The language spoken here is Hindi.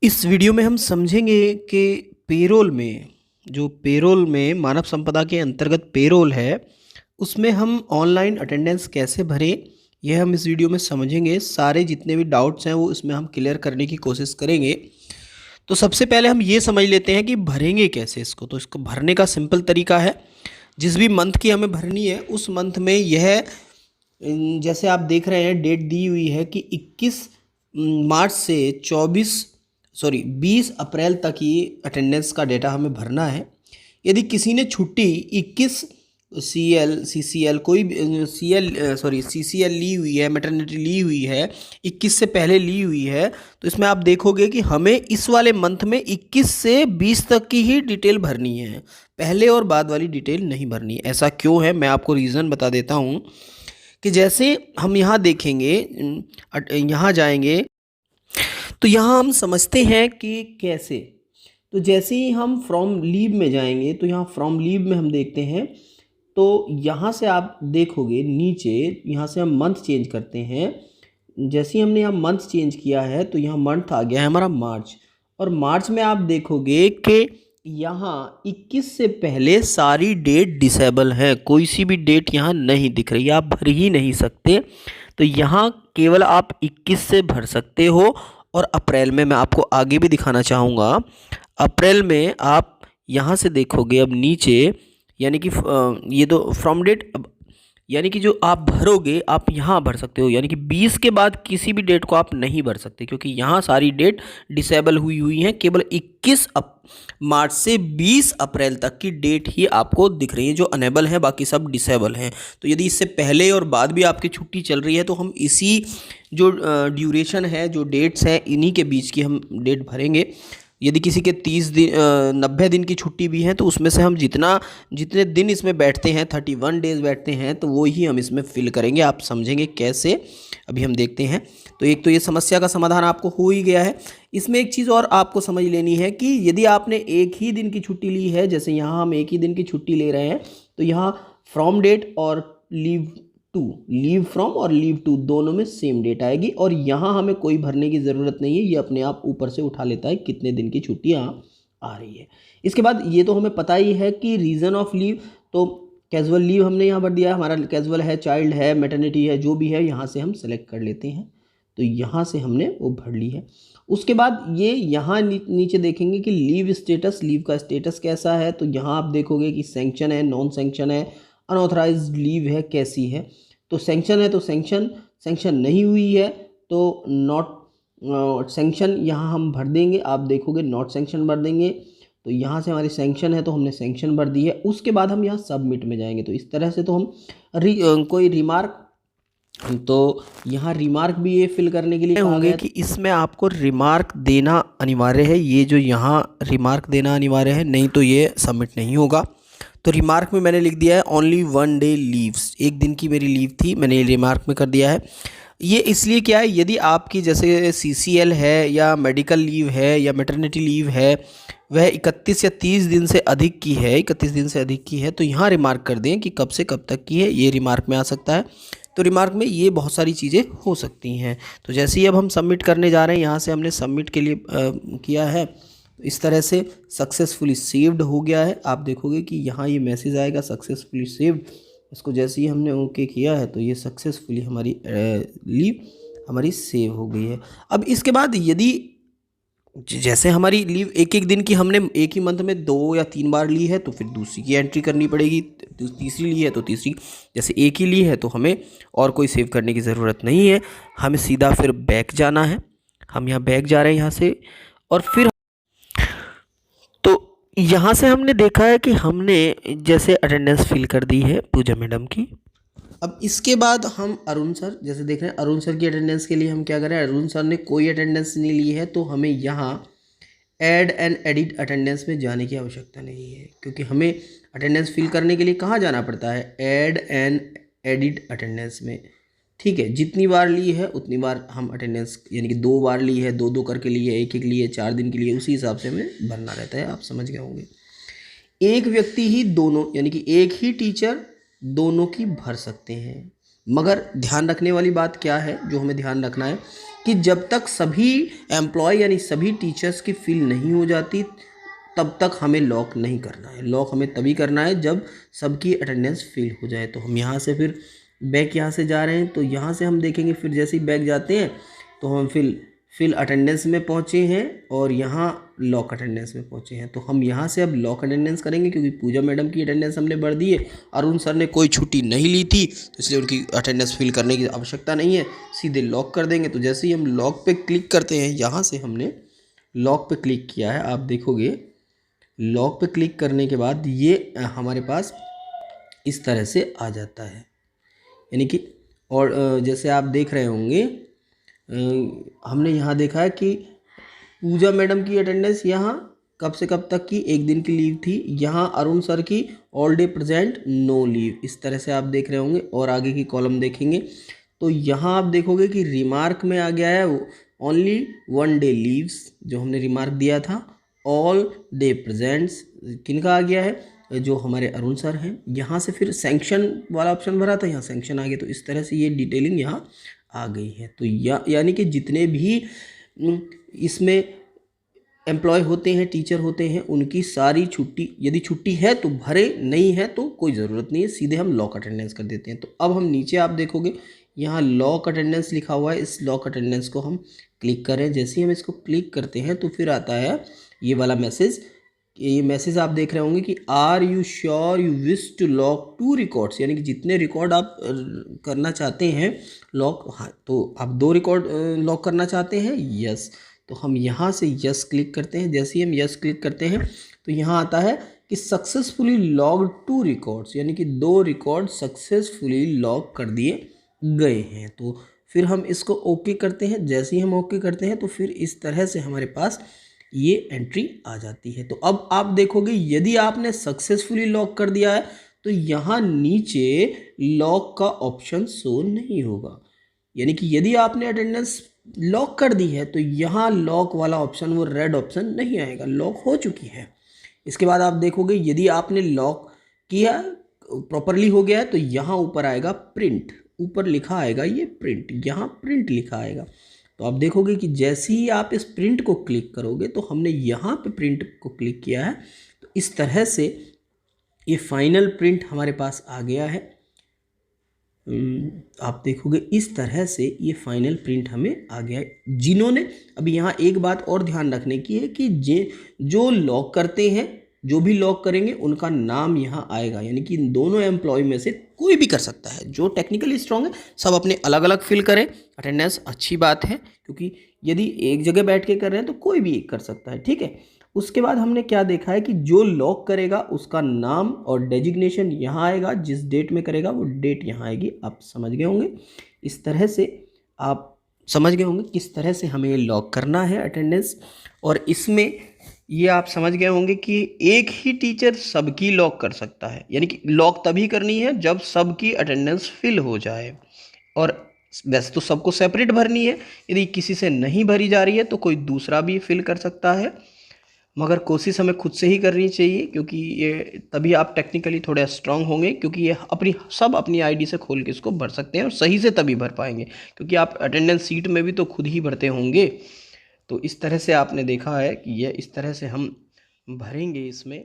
इस वीडियो में हम समझेंगे कि पेरोल में मानव संपदा के अंतर्गत पेरोल है, उसमें हम ऑनलाइन अटेंडेंस कैसे भरें, यह हम इस वीडियो में समझेंगे। सारे जितने भी डाउट्स हैं वो इसमें हम क्लियर करने की कोशिश करेंगे। तो सबसे पहले हम ये समझ लेते हैं कि भरेंगे कैसे इसको। तो इसको भरने का सिंपल तरीका है, जिस भी मंथ की हमें भरनी है उस मंथ में जैसे आप देख रहे हैं डेट दी हुई है कि 21 मार्च से 20 अप्रैल तक ये अटेंडेंस का डेटा हमें भरना है। यदि किसी ने छुट्टी 21 CCL ली हुई है, मैटरनिटी ली हुई है, 21 से पहले ली हुई है, तो इसमें आप देखोगे कि हमें इस वाले मंथ में 21 से 20 तक की ही डिटेल भरनी है, पहले और बाद वाली डिटेल नहीं भरनी है। ऐसा क्यों है, मैं आपको रीज़न बता देता हूँ कि जैसे हम यहाँ देखेंगे, यहाँ जाएंगे तो यहाँ हम समझते हैं कि कैसे। तो जैसे ही हम फ्रॉम लीव में जाएंगे तो यहाँ फ्रॉम लीव में हम देखते हैं, तो यहाँ से आप देखोगे नीचे, यहाँ से हम मंथ चेंज करते हैं। जैसे ही हमने यहाँ मंथ चेंज किया है तो यहाँ मंथ आ गया है हमारा मार्च, और मार्च में आप देखोगे कि यहाँ 21 से पहले सारी डेट डिसेबल है, कोई सी भी डेट यहाँ नहीं दिख रही, आप भर ही नहीं सकते। तो यहाँ केवल आप 21 से भर सकते हो। और अप्रैल में मैं आपको आगे भी दिखाना चाहूँगा। अप्रैल में आप यहाँ से देखोगे अब नीचे, यानी कि ये तो फ्रॉम डेट, यानी कि जो आप भरोगे आप यहाँ भर सकते हो, यानी कि 20 के बाद किसी भी डेट को आप नहीं भर सकते, क्योंकि यहाँ सारी डेट डिसेबल हुई हैं। केवल 21 मार्च से 20 अप्रैल तक की डेट ही आपको दिख रही है जो अनेबल है, बाकी सब डिसेबल हैं। तो यदि इससे पहले और बाद भी आपकी छुट्टी चल रही है तो हम इसी जो ड्यूरेशन है, जो डेट्स हैं, इन्हीं के बीच की हम डेट भरेंगे। यदि किसी के 90 दिन की छुट्टी भी है तो उसमें से हम जितने दिन इसमें बैठते हैं, 31 डेज बैठते हैं, तो वो ही हम इसमें फिल करेंगे। आप समझेंगे कैसे, अभी हम देखते हैं। तो एक तो ये समस्या का समाधान आपको हो ही गया है। इसमें एक चीज़ और आपको समझ लेनी है कि यदि आपने एक ही दिन की छुट्टी ली है, जैसे यहाँ हम एक ही दिन की छुट्टी ले रहे हैं, तो यहाँ फ्रॉम डेट और लीव फ्रॉम और लीव टू दोनों में सेम डेट आएगी, और यहाँ हमें कोई भरने की ज़रूरत नहीं है, ये अपने आप ऊपर से उठा लेता है कितने दिन की छुट्टी यहाँ आ रही है। इसके बाद ये तो हमें पता ही है कि रीज़न ऑफ लीव, तो कैजुअल लीव हमने यहाँ भर दिया है, हमारा कैजुअल है, चाइल्ड है, मैटरनिटी है, जो भी है यहाँ से हम सेलेक्ट कर लेते हैं। तो यहाँ से हमने वो भर ली है। उसके बाद ये यहाँ नीचे देखेंगे कि लीव स्टेटस, लीव का स्टेटस कैसा है। तो यहाँ आप देखोगे कि सैंक्शन है, नॉन सैंक्शन है, अनऑथराइज्ड लीव है, कैसी है। तो सैंक्शन है तो सैंक्शन नहीं हुई है तो नॉट सैंक्शन यहाँ हम भर देंगे। आप देखोगे नॉट सैंक्शन भर देंगे, तो यहाँ से हमारी सैंक्शन है तो हमने सैंक्शन भर दी है। उसके बाद हम यहाँ सबमिट में जाएंगे। तो इस तरह से तो हम कोई रिमार्क, तो यहाँ रिमार्क भी ये फिल करने के लिए होंगे कि इसमें आपको रिमार्क देना अनिवार्य है। ये जो यहाँ रिमार्क देना अनिवार्य है, नहीं तो ये सबमिट नहीं होगा। तो रिमार्क में मैंने लिख दिया है ओनली 1 डे लीव्स, एक दिन की मेरी लीव थी, मैंने रिमार्क में कर दिया है। ये इसलिए क्या है, यदि आपकी जैसे CCL है या मेडिकल लीव है या मैटरनिटी लीव है, वह 31 या 30 दिन से अधिक की है, 31 दिन से अधिक की है, तो यहाँ रिमार्क कर दें कि कब से कब तक की है, ये रिमार्क में आ सकता है। तो रिमार्क में ये बहुत सारी चीज़ें हो सकती हैं। तो जैसे ही अब हम सबमिट करने जा रहे हैं, यहाँ से हमने सबमिट के लिए किया है, इस तरह से सक्सेसफुली सेव्ड हो गया है। आप देखोगे कि यहाँ ये मैसेज आएगा सक्सेसफुली सेव्ड। इसको जैसे ही हमने ओके किया है तो ये सक्सेसफुली हमारी लीव हमारी सेव हो गई है। अब इसके बाद यदि जैसे हमारी लीव एक एक दिन की हमने एक ही मंथ में 2 या 3 बार ली है, तो फिर दूसरी की एंट्री करनी पड़ेगी। तीसरी ली है तो तीसरी, जैसे एक ही ली है तो हमें और कोई सेव करने की ज़रूरत नहीं है, हमें सीधा फिर बैक जाना है। हम यहाँ बैक जा रहे हैं यहाँ से, और फिर यहाँ से हमने देखा है कि हमने जैसे अटेंडेंस फिल कर दी है पूजा मैडम की। अब इसके बाद हम अरुण सर, जैसे देख रहे हैं अरुण सर की अटेंडेंस के लिए हम क्या करें, अरुण सर ने कोई अटेंडेंस नहीं ली है तो हमें यहाँ ऐड एंड एडिट अटेंडेंस में जाने की आवश्यकता नहीं है, क्योंकि हमें अटेंडेंस फिल करने के लिए कहाँ जाना पड़ता है, ऐड एंड एडिट अटेंडेंस में। ठीक है, जितनी बार ली है उतनी बार हम अटेंडेंस, यानी कि 2 बार ली है 2 करके ली है, एक ली है 4 दिन के लिए, उसी हिसाब से हमें भरना रहता है। आप समझ गए होंगे। एक व्यक्ति ही दोनों, यानी कि एक ही टीचर दोनों की भर सकते हैं, मगर ध्यान रखने वाली बात क्या है, जो हमें ध्यान रखना है कि जब तक सभी एम्प्लॉय यानी सभी टीचर्स की फिल नहीं हो जाती तब तक हमें लॉक नहीं करना है। लॉक हमें तभी करना है जब सबकी अटेंडेंस फिल हो जाए। तो हम यहाँ से फिर बैक यहाँ से जा रहे हैं, तो यहाँ से हम देखेंगे फिर जैसे ही बैक जाते हैं तो हम फिल अटेंडेंस में पहुँचे हैं और यहाँ लॉक अटेंडेंस में पहुँचे हैं। तो हम यहाँ से अब लॉक अटेंडेंस करेंगे क्योंकि पूजा मैडम की अटेंडेंस हमने भर दी है, अरुण सर ने कोई छुट्टी नहीं ली थी तो इसलिए उनकी अटेंडेंस फिल करने की आवश्यकता नहीं है, सीधे लॉक कर देंगे। तो जैसे ही हम लॉक पे क्लिक करते हैं, यहाँ से हमने लॉक पे क्लिक किया है, आप देखोगे लॉक पे क्लिक करने के बाद ये हमारे पास इस तरह से आ जाता है, यानी कि और जैसे आप देख रहे होंगे हमने यहाँ देखा है कि पूजा मैडम की अटेंडेंस यहाँ कब से कब तक की, 1 दिन की लीव थी। यहाँ अरुण सर की all day present no leave, इस तरह से आप देख रहे होंगे। और आगे की कॉलम देखेंगे तो यहाँ आप देखोगे कि रिमार्क में आ गया है ओनली 1 डे लीव्स, जो हमने रिमार्क दिया था। ऑल डे प्रेजेंट्स किनका आ गया है, जो हमारे अरुण सर हैं। यहाँ से फिर सैंक्शन वाला ऑप्शन भरा था, यहाँ सैंक्शन आ गया। तो इस तरह से ये डिटेलिंग यहाँ आ गई है। तो यानी कि जितने भी इसमें एम्प्लॉय होते हैं, टीचर होते हैं, उनकी सारी छुट्टी, यदि छुट्टी है तो भरे, नहीं है तो कोई ज़रूरत नहीं है, सीधे हम लॉक अटेंडेंस कर देते हैं। तो अब हम नीचे आप देखोगे यहाँ लॉक अटेंडेंस लिखा हुआ है, इस लॉक अटेंडेंस को हम क्लिक करें। जैसे ही हम इसको क्लिक करते हैं तो फिर आता है ये वाला मैसेज। ये मैसेज आप देख रहे होंगे कि are you sure you wish to lock 2 records, यानी कि जितने रिकॉर्ड आप करना चाहते हैं लॉक, हाँ तो आप 2 रिकॉर्ड लॉक करना चाहते हैं, यस। तो हम यहाँ से यस क्लिक करते हैं। जैसे ही हम यस क्लिक करते हैं तो यहाँ आता है कि सक्सेसफुली लॉग्ड 2 रिकॉर्ड्स, यानी कि 2 रिकॉर्ड सक्सेसफुली लॉक कर दिए गए हैं। तो फिर हम इसको ओके करते हैं। जैसे ही हम ओके करते हैं तो फिर इस तरह से हमारे पास ये एंट्री आ जाती है। तो अब आप देखोगे यदि आपने सक्सेसफुली लॉक कर दिया है तो यहाँ नीचे लॉक का ऑप्शन शो नहीं होगा, यानी कि यदि आपने अटेंडेंस लॉक कर दी है तो यहाँ लॉक वाला ऑप्शन, वो रेड ऑप्शन नहीं आएगा, लॉक हो चुकी है। इसके बाद आप देखोगे यदि आपने लॉक किया प्रॉपरली हो गया है तो यहाँ ऊपर आएगा प्रिंट, ऊपर लिखा आएगा ये प्रिंट, यहाँ प्रिंट लिखा आएगा। तो आप देखोगे कि जैसे ही आप इस प्रिंट को क्लिक करोगे तो हमने यहाँ पे प्रिंट को क्लिक किया है, तो इस तरह से ये फाइनल प्रिंट हमारे पास आ गया है। आप देखोगे इस तरह से ये फाइनल प्रिंट हमें आ गया है। जिन्होंने, अभी यहाँ एक बात और ध्यान रखने की है कि जो लॉक करते हैं, जो भी लॉक करेंगे उनका नाम यहाँ आएगा, यानी कि इन दोनों एम्प्लॉय में से कोई भी कर सकता है। जो टेक्निकली स्ट्रांग है सब अपने अलग अलग फिल करें, अटेंडेंस अच्छी बात है, क्योंकि यदि एक जगह बैठ के कर रहे हैं तो कोई भी कर सकता है, ठीक है। उसके बाद हमने क्या देखा है कि जो लॉक करेगा उसका नाम और डेजिग्नेशन यहाँ आएगा, जिस डेट में करेगा वो डेट यहाँ आएगी। आप समझ गए होंगे, इस तरह से आप समझ गए होंगे किस तरह से हमें लॉक करना है अटेंडेंस। और इसमें ये आप समझ गए होंगे कि एक ही टीचर सबकी लॉक कर सकता है, यानी कि लॉक तभी करनी है जब सबकी अटेंडेंस फिल हो जाए। और वैसे तो सबको सेपरेट भरनी है, यदि किसी से नहीं भरी जा रही है तो कोई दूसरा भी फिल कर सकता है, मगर कोशिश हमें खुद से ही करनी चाहिए, क्योंकि ये तभी आप टेक्निकली थोड़े स्ट्रांग होंगे, क्योंकि ये अपनी आईडी से खोल के इसको भर सकते हैं और सही से तभी भर पाएंगे, क्योंकि आप अटेंडेंस सीट में भी तो खुद ही भरते होंगे। तो इस तरह से आपने देखा है कि ये इस तरह से हम भरेंगे इसमें।